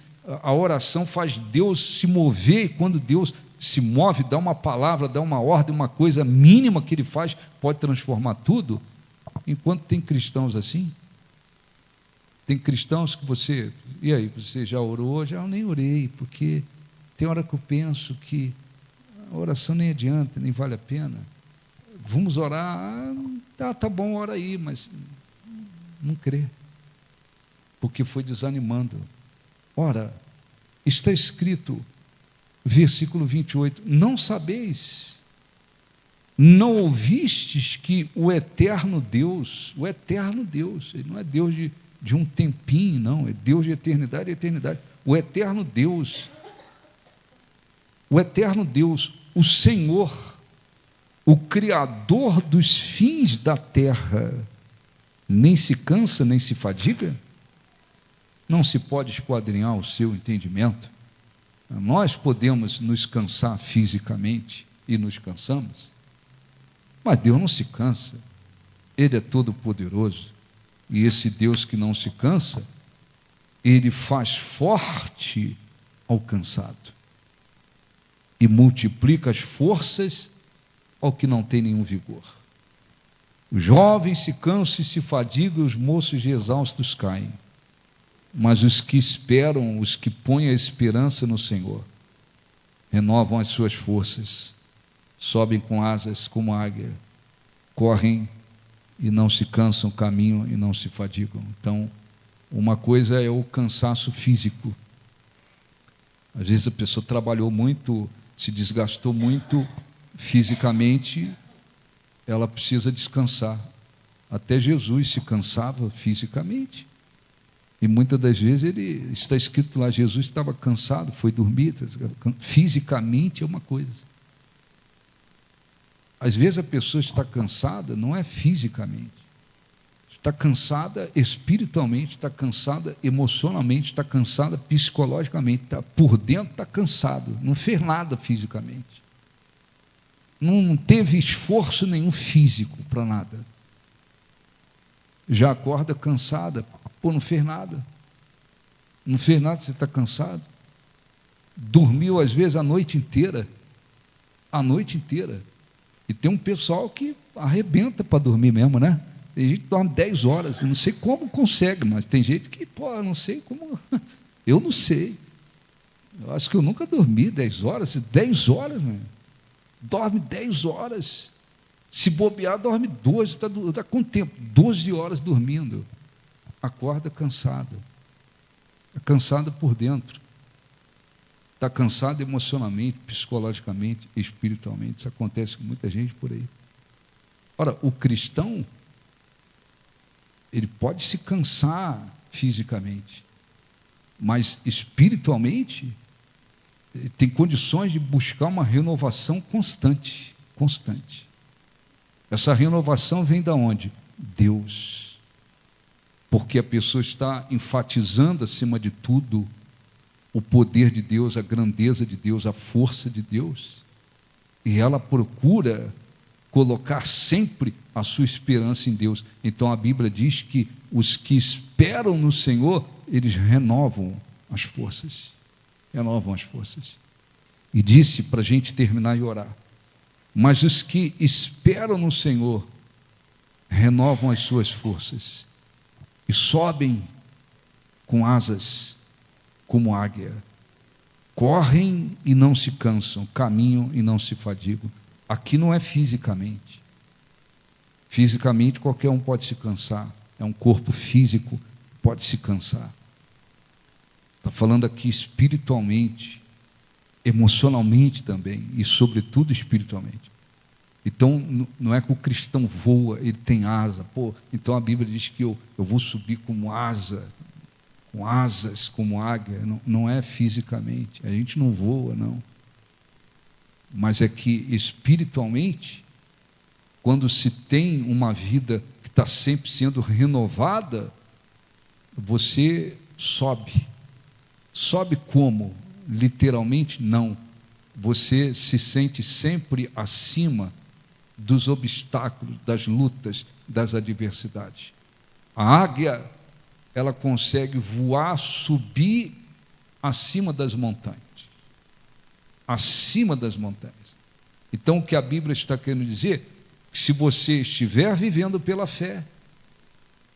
a oração faz Deus se mover, e quando Deus se move, dá uma palavra, dá uma ordem, uma coisa mínima que Ele faz, pode transformar tudo. Enquanto tem cristãos assim, tem cristãos que você, e aí, você já orou? Já eu nem orei, porque tem hora que eu penso que a oração nem adianta, nem vale a pena. Vamos orar, tá bom, ora aí, mas não crê, porque foi desanimando. Ora, está escrito, versículo 28, não sabeis, não ouvistes que o eterno Deus, Ele não é Deus de um tempinho, não, é Deus de eternidade e eternidade. O eterno Deus, o Senhor, o Criador dos fins da terra, nem se cansa, nem se fadiga? Não se pode esquadrinhar o seu entendimento. Nós podemos nos cansar fisicamente, e nos cansamos, mas Deus não se cansa, Ele é todo poderoso, e esse Deus que não se cansa, Ele faz forte ao cansado, e multiplica as forças ao que não tem nenhum vigor. Os jovens se cansam e se fadigam, e os moços exaustos caem. Mas os que esperam, os que põem a esperança no Senhor, renovam as suas forças, sobem com asas como águia, correm e não se cansam, caminham e não se fadigam. Então, uma coisa é o cansaço físico. Às vezes a pessoa trabalhou muito, se desgastou muito fisicamente, ela precisa descansar. Até Jesus se cansava fisicamente. E muitas das vezes ele está escrito lá, Jesus estava cansado, foi dormir. Fisicamente é uma coisa. Às vezes a pessoa está cansada, não é fisicamente. Está cansada espiritualmente, está cansada emocionalmente, está cansada psicologicamente, está, por dentro está cansado, não fez nada fisicamente. Não teve esforço nenhum físico para nada. Já acorda cansada, não fez nada. Não fez nada, você está cansado. Dormiu às vezes a noite inteira. E tem um pessoal que arrebenta para dormir mesmo, né? Tem gente que dorme 10 horas, não sei como consegue, mas tem gente que, não sei como, eu não sei. Eu acho que eu nunca dormi 10 horas. 10 horas, meu. Dorme 10 horas. Se bobear, dorme 12. Está com tempo? 12 horas dormindo. Acorda cansado. Está cansado por dentro. Está cansado emocionalmente, psicologicamente, espiritualmente. Isso acontece com muita gente por aí. Ora, o cristão, ele pode se cansar fisicamente, mas espiritualmente, ele tem condições de buscar uma renovação constante, constante. Essa renovação vem de onde? Deus. Porque a pessoa está enfatizando, acima de tudo, o poder de Deus, a grandeza de Deus, a força de Deus. E ela procura colocar sempre a sua esperança em Deus. Então a Bíblia diz que os que esperam no Senhor, eles renovam as forças. Renovam as forças. E disse, para a gente terminar e orar, mas os que esperam no Senhor, renovam as suas forças. E sobem com asas como águia. Correm e não se cansam, caminham e não se fadigam. Aqui não é fisicamente. Fisicamente qualquer um pode se cansar. É um corpo físico, pode se cansar. Está falando aqui espiritualmente, emocionalmente também, e sobretudo espiritualmente. Então, não é que o cristão voa, ele tem asa. Então a Bíblia diz que eu vou subir como asa, com asas como águia. Não é fisicamente, a gente não voa, não. Mas é que espiritualmente, quando se tem uma vida que está sempre sendo renovada, você sobe. Sobe como? Literalmente, não. Você se sente sempre acima dos obstáculos, das lutas, das adversidades. A águia, ela consegue voar, subir acima das montanhas. Acima das montanhas. Então, o que a Bíblia está querendo dizer? Que se você estiver vivendo pela fé,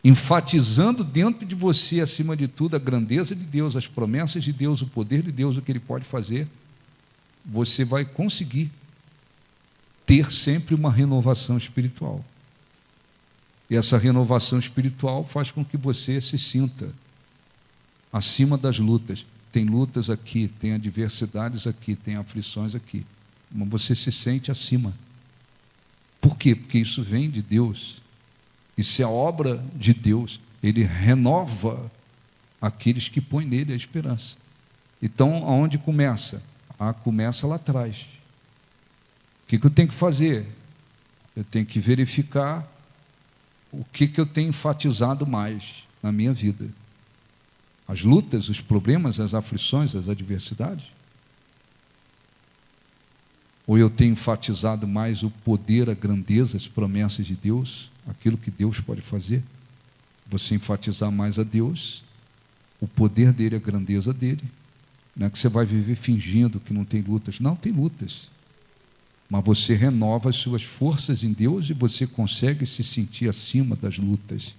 enfatizando dentro de você, acima de tudo, a grandeza de Deus, as promessas de Deus, o poder de Deus, o que Ele pode fazer, você vai conseguir ter sempre uma renovação espiritual. E essa renovação espiritual faz com que você se sinta acima das lutas. Tem lutas aqui, tem adversidades aqui, tem aflições aqui, mas você se sente acima. Por quê? Porque isso vem de Deus. Isso é obra de Deus. Ele renova aqueles que põem nele a esperança. Então, aonde começa? Começa lá atrás. O que eu tenho que fazer? Eu tenho que verificar o que eu tenho enfatizado mais na minha vida. As lutas, os problemas, as aflições, as adversidades? Ou eu tenho enfatizado mais o poder, a grandeza, as promessas de Deus, aquilo que Deus pode fazer? Você enfatizar mais a Deus, o poder dele, a grandeza dele. Não é que você vai viver fingindo que não tem lutas. Não, tem lutas. Mas você renova as suas forças em Deus e você consegue se sentir acima das lutas.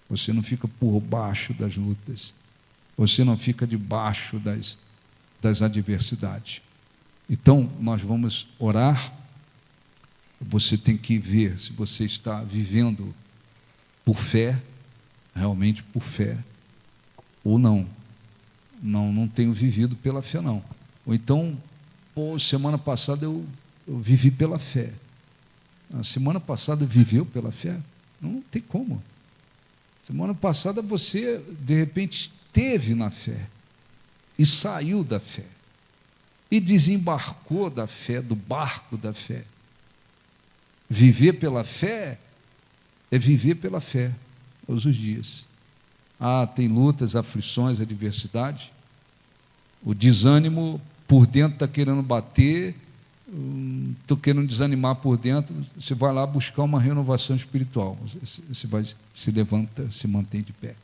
Você não fica por baixo das lutas. Você não fica debaixo das adversidades. Então, nós vamos orar. Você tem que ver se você está vivendo por fé, realmente por fé, ou não. Não tenho vivido pela fé, não. Ou então, semana passada eu vivi pela fé. A semana passada viveu pela fé? Não tem como. Semana passada você, de repente, esteve na fé e saiu da fé e desembarcou da fé, do barco da fé. Viver pela fé é viver pela fé todos os dias. Tem lutas, aflições, adversidades. O desânimo por dentro está querendo bater, estou querendo desanimar por dentro. Você vai lá buscar uma renovação espiritual. Você vai, se levanta, se mantém de pé.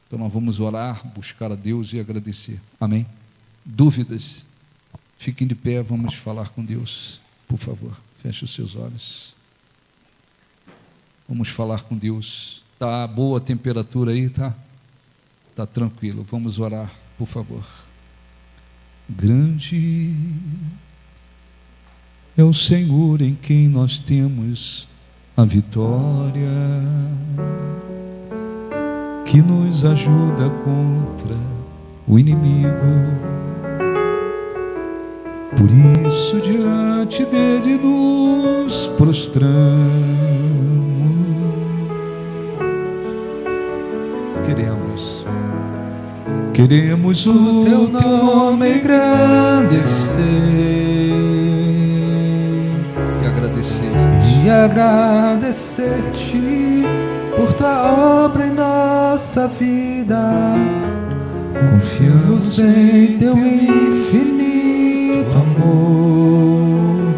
Então nós vamos orar, buscar a Deus e agradecer. Amém? Dúvidas? Fiquem de pé, vamos falar com Deus. Por favor, feche os seus olhos. Vamos falar com Deus. Está boa a temperatura aí, tá? Está tranquilo. Vamos orar, por favor. Grande é o Senhor em quem nós temos a vitória, que nos ajuda contra o inimigo. Por isso diante dele nos prostramos. Queremos o teu nome engrandecer e agradecer-te por tua obra em nossa vida. Confiamos em teu infinito amor.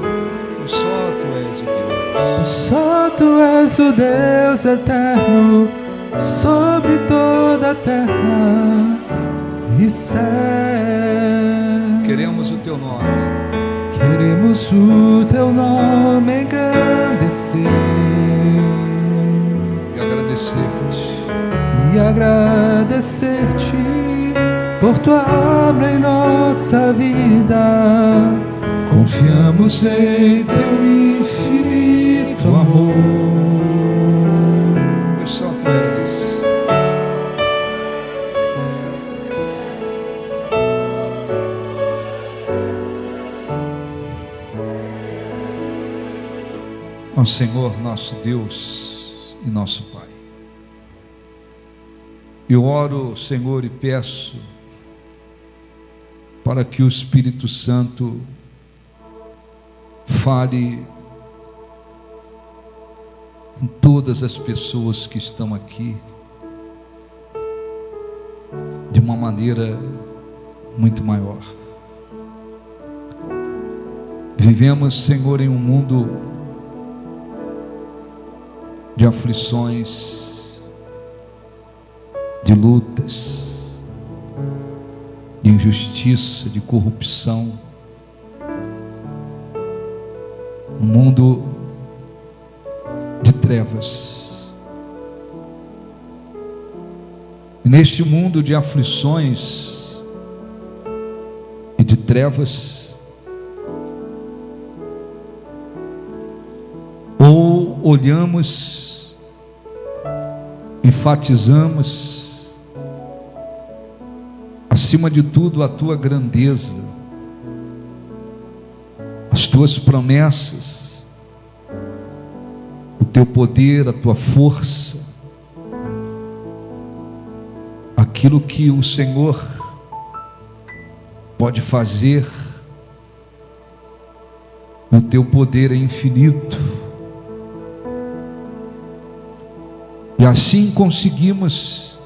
Só tu és o Deus. Só tu és o Deus eterno sobre toda a terra e céu. Queremos o teu nome. Queremos o teu nome engrandecer e agradecer-te por tua obra em nossa vida. Confiamos em teu infinito amor, pois só tu és. Ó Senhor, nosso Deus e nosso Pai, eu oro, Senhor, e peço para que o Espírito Santo fale com todas as pessoas que estão aqui de uma maneira muito maior. Vivemos, Senhor, em um mundo de aflições, de lutas, de injustiça, de corrupção. Um mundo de trevas. E neste mundo de aflições e de trevas, ou olhamos, enfatizamos, acima de tudo, a tua grandeza, as tuas promessas, o teu poder, a tua força, aquilo que o Senhor pode fazer. O teu poder é infinito, e assim conseguimos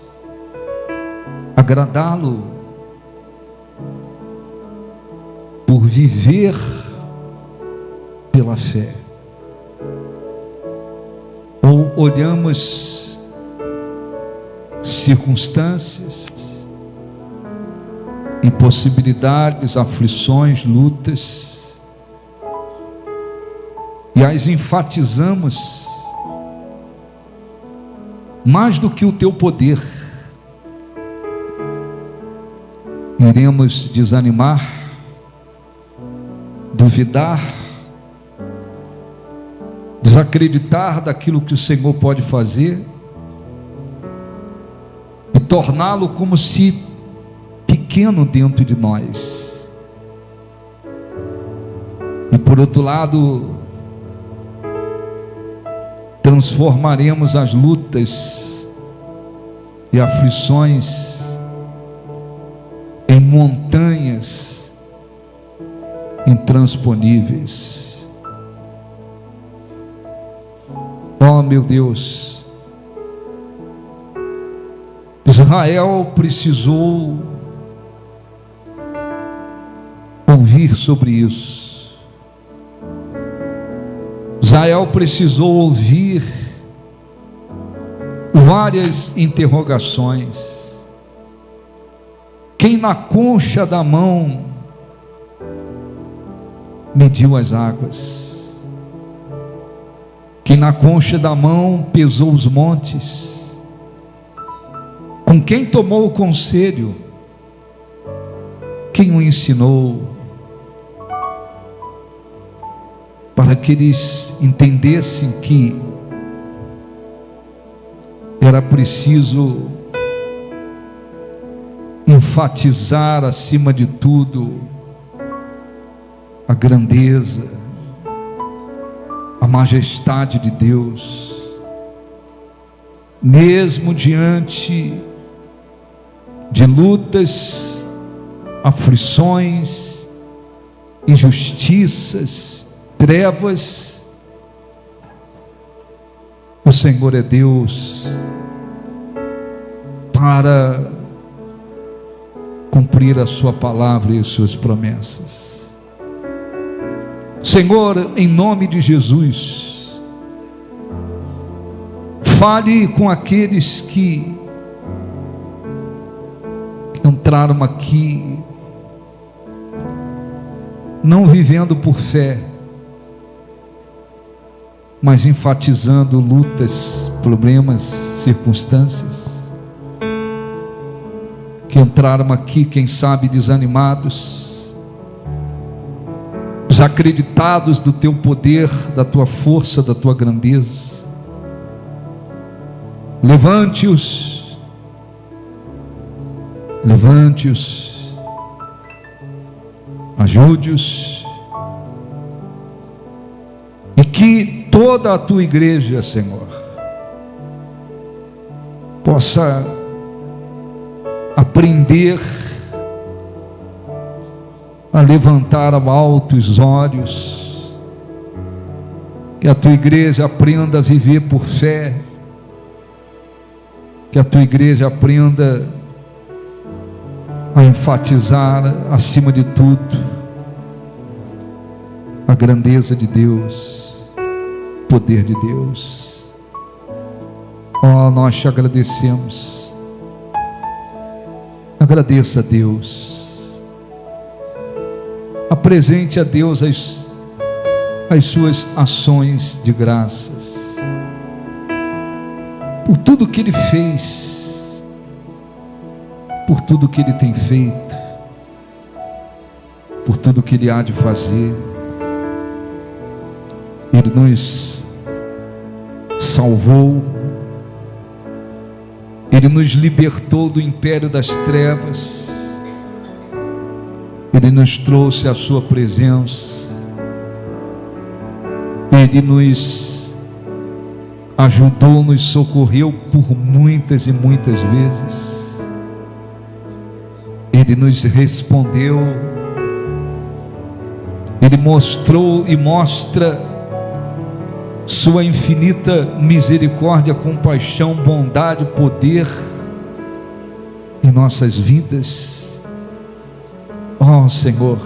agradá-lo por viver pela fé. Ou olhamos circunstâncias, impossibilidades, aflições, lutas, e as enfatizamos mais do que o teu poder. Iremos desanimar, duvidar, desacreditar daquilo que o Senhor pode fazer e torná-lo como se pequeno dentro de nós. E por outro lado, transformaremos as lutas e aflições em montanhas intransponíveis. Oh, meu Deus, Israel precisou ouvir sobre isso. Israel precisou ouvir várias interrogações. Quem na concha da mão mediu as águas? Quem na concha da mão pesou os montes? Com quem tomou o conselho? quem o ensinou, para que eles entendessem que era preciso enfatizar acima de tudo a grandeza, a majestade de Deus, mesmo diante de lutas, aflições, injustiças, trevas. O Senhor é Deus para cumprir a sua palavra e as suas promessas. Senhor, em nome de Jesus, fale com aqueles que entraram aqui não vivendo por fé, mas enfatizando lutas, problemas, circunstâncias, que entraram aqui, quem sabe, desanimados, desacreditados do teu poder, da tua força, da tua grandeza. Levante-os, ajude-os, e que toda a tua igreja, Senhor, possa aprender a levantar ao alto os olhos, que a tua igreja aprenda a viver por fé, que a tua igreja aprenda a enfatizar acima de tudo a grandeza de Deus, o poder de Deus. Oh, nós te agradecemos. Agradeça a Deus, apresente a Deus as suas ações de graças por tudo que Ele fez, por tudo que Ele tem feito, por tudo que Ele há de fazer. Ele nos salvou, Ele nos libertou do império das trevas, Ele nos trouxe a sua presença, Ele nos ajudou, nos socorreu por muitas e muitas vezes, Ele nos respondeu, Ele mostrou e mostra sua infinita misericórdia, compaixão, bondade, poder em nossas vidas. Oh Senhor,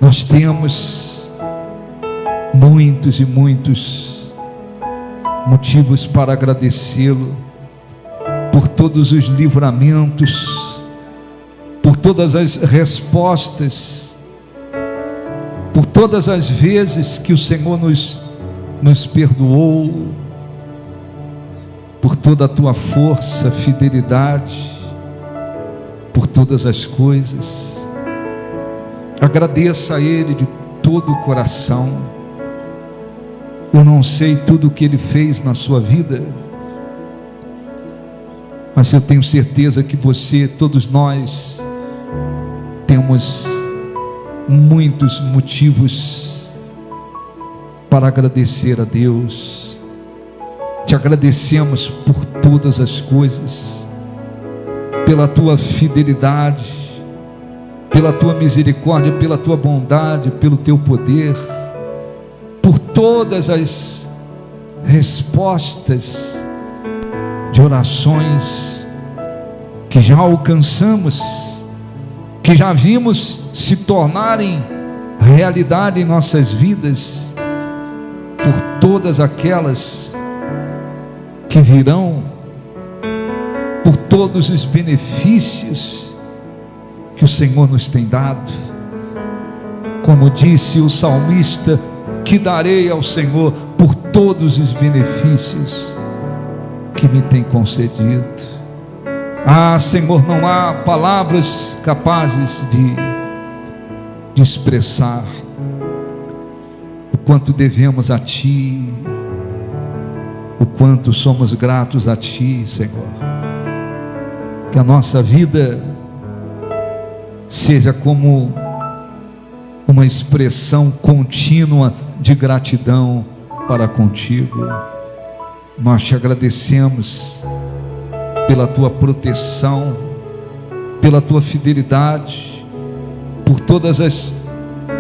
nós temos muitos e muitos motivos para agradecê-lo por todos os livramentos, por todas as respostas, por todas as vezes que o Senhor nos perdoou, por toda a tua força, fidelidade, por todas as coisas. Agradeça a Ele de todo o coração. Eu não sei tudo o que Ele fez na sua vida, mas eu tenho certeza que você, todos nós, temos muitos motivos para agradecer a Deus. Te agradecemos por todas as coisas, pela tua fidelidade, pela tua misericórdia, pela tua bondade, pelo teu poder, por todas as respostas de orações que já alcançamos, que já vimos se tornarem realidade em nossas vidas, por todas aquelas que virão, por todos os benefícios que o Senhor nos tem dado. Como disse o salmista, que darei ao Senhor por todos os benefícios que me tem concedido. Ah, Senhor, não há palavras capazes de expressar o quanto devemos a Ti, o quanto somos gratos a Ti, Senhor. Que a nossa vida seja como uma expressão contínua de gratidão para contigo. Nós te agradecemos pela tua proteção, pela tua fidelidade, por todas as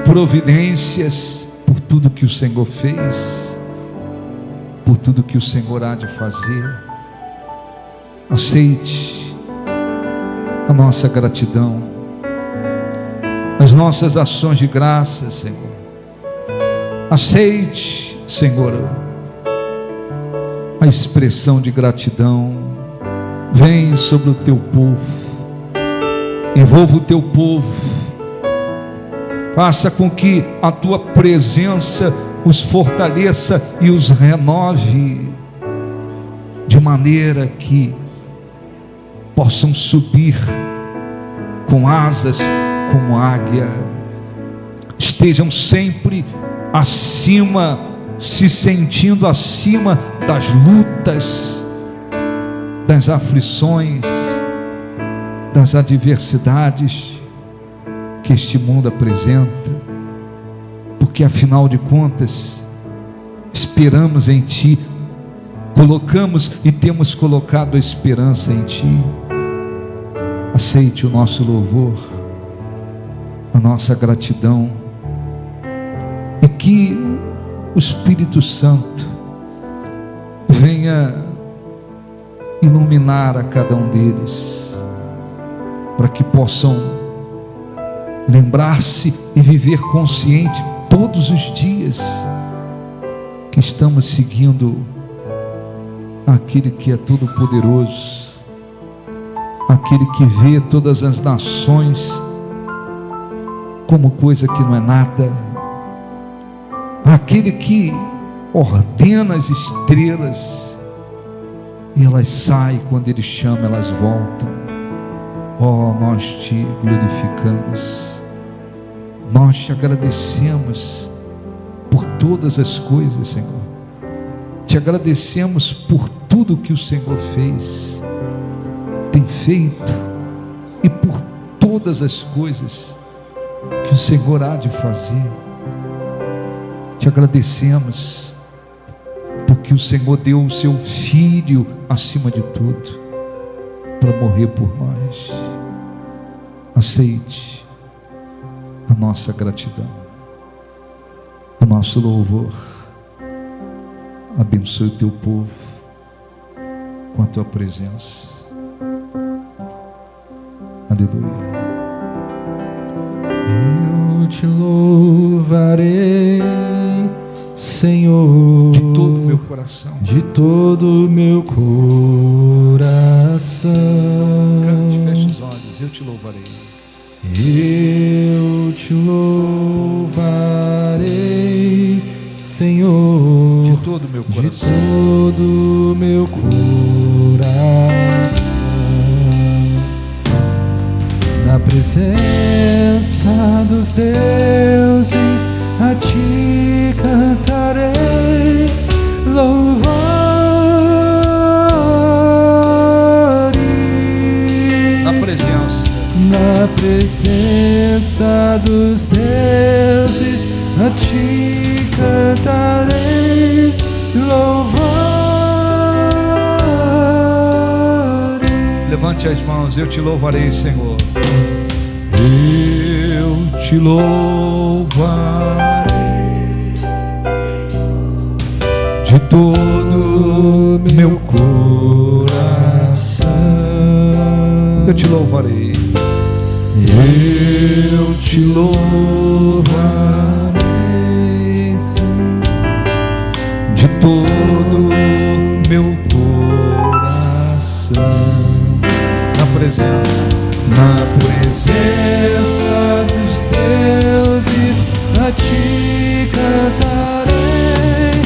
providências, por tudo que o Senhor fez, por tudo que o Senhor há de fazer. Aceite a nossa gratidão, as nossas ações de graça, Senhor. Aceite, Senhor, a expressão de gratidão. Vem sobre o teu povo, envolva o teu povo, faça com que a tua presença os fortaleça e os renove, de maneira que possam subir com asas como águia, estejam sempre acima, se sentindo acima das lutas, das aflições, das adversidades que este mundo apresenta, porque afinal de contas esperamos em Ti, colocamos e temos colocado a esperança em Ti. Aceite o nosso louvor, a nossa gratidão, e que o Espírito Santo venha iluminar a cada um deles, para que possam lembrar-se e viver consciente todos os dias que estamos seguindo aquele que é todo poderoso, aquele que vê todas as nações como coisa que não é nada, aquele que ordena as estrelas e elas saem, quando Ele chama, elas voltam. Oh, nós te glorificamos, nós te agradecemos por todas as coisas, Senhor. Te agradecemos por tudo que o Senhor fez, tem feito, e por todas as coisas que o Senhor há de fazer. Te agradecemos porque o Senhor deu o seu Filho acima de tudo para morrer por nós. Aceite a nossa gratidão, o nosso louvor. Abençoe o teu povo com a tua presença. Aleluia. Eu te louvarei, Senhor, de todo o meu coração, de todo o meu coração. Cante, feche os olhos. Eu te louvarei. Eu te louvarei, Senhor, de todo o meu coração, de todo o meu coração. Na presença dos deuses a ti cantarei louvores. Na presença dos deuses a ti cantarei louvores. Levante as mãos. Eu te louvarei, Senhor. Eu te louvarei de todo meu coração. Eu te louvarei. Eu te louvarei, Senhor, de todo meu coração. Na presença dos deuses a ti cantarei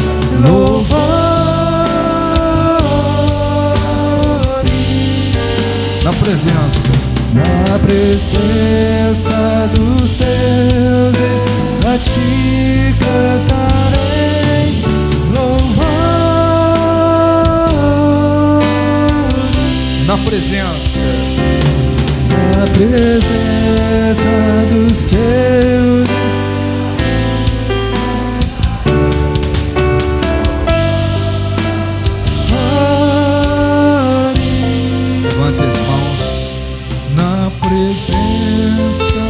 louvores. Na presença. Na presença dos deuses, a ti cantarei louvor. Na presença. Na presença dos deuses, levante as mãos. Na presença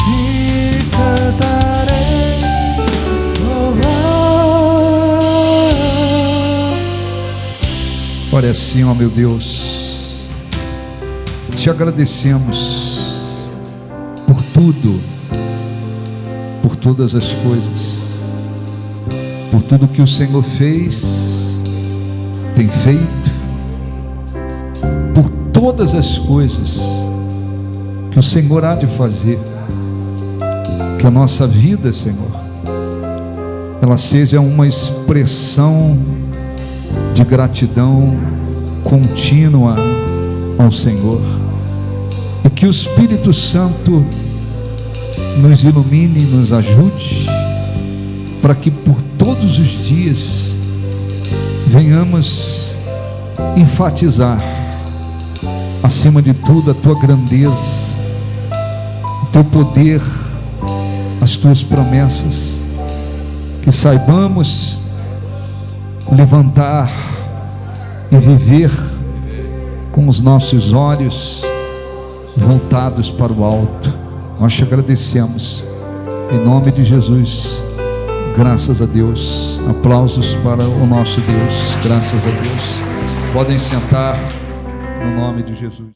te cantarei louvor. Ore assim, ó meu Deus, te agradecemos por tudo, por todas as coisas, por tudo que o Senhor fez, tem feito, por todas as coisas que o Senhor há de fazer. Que a nossa vida, Senhor, ela seja uma expressão de gratidão contínua ao Senhor, e que o Espírito Santo nos ilumine e nos ajude, para que por todos os dias venhamos enfatizar, acima de tudo, a tua grandeza, o teu poder, as tuas promessas. Que saibamos levantar e viver com os nossos olhos voltados para o alto. Nós te agradecemos em nome de Jesus. Graças a Deus. Aplausos para o nosso Deus. Graças a Deus. Podem sentar no nome de Jesus.